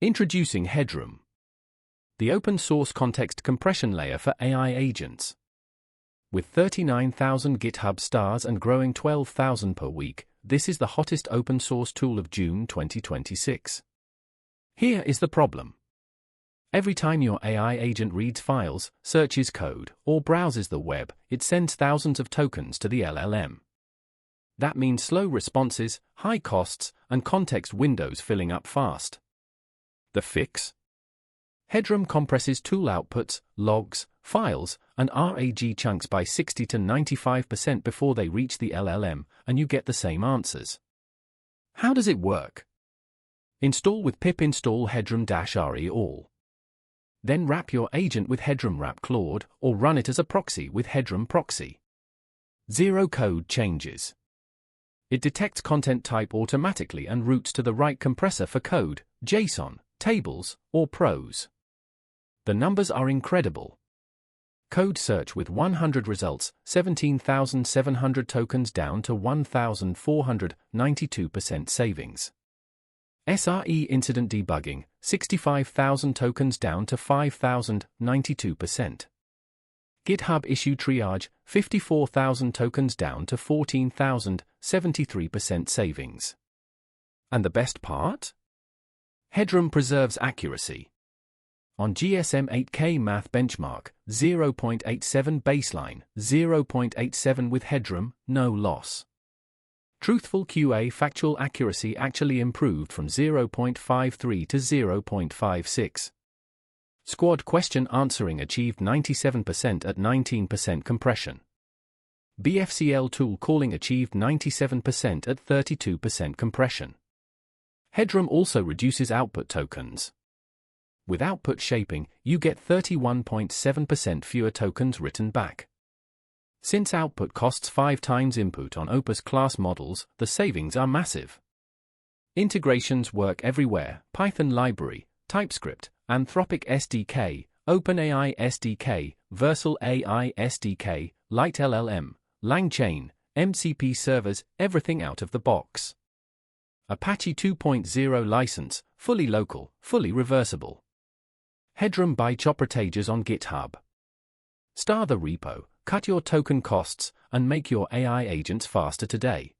Introducing Headroom, the open-source context compression layer for AI agents. With 39,000 GitHub stars and growing 12,000 per week, this is the hottest open-source tool of June 2026. Here is the problem. Every time your AI agent reads files, searches code, or browses the web, it sends thousands of tokens to the LLM. That means slow responses, high costs, and context windows filling up fast. The fix? Headroom compresses tool outputs, logs, files, and RAG chunks by 60 to 95% before they reach the LLM, and you get the same answers. How does it work? Install with pip install headroom-ai all. Then wrap your agent with headroom wrap Claude, or run it as a proxy with headroom proxy. Zero code changes. It detects content type automatically and routes to the right compressor for code, JSON, tables, or prose. The numbers are incredible. Code search with 100 results, 17,700 tokens down to 1,492% savings. SRE incident debugging, 65,000 tokens down to 5,092%. GitHub issue triage, 54,000 tokens down to 14,073% savings. And the best part? Headroom preserves accuracy. On GSM 8K math benchmark, 0.87 baseline, 0.87 with headroom, no loss. TruthfulQA factual accuracy actually improved from 0.53 to 0.56. Squad question answering achieved 97% at 19% compression. BFCL tool calling achieved 97% at 32% compression. Headroom also reduces output tokens. With output shaping, you get 31.7% fewer tokens written back. Since output costs 5 times input on Opus class models, the savings are massive. Integrations work everywhere: Python library, TypeScript, Anthropic SDK, OpenAI SDK, Vercel AI SDK, LiteLLM, LangChain, MCP servers, everything out of the box. Apache 2.0 license, fully local, fully reversible. Headroom by Chopratages on GitHub. Star the repo, cut your token costs, and make your AI agents faster today.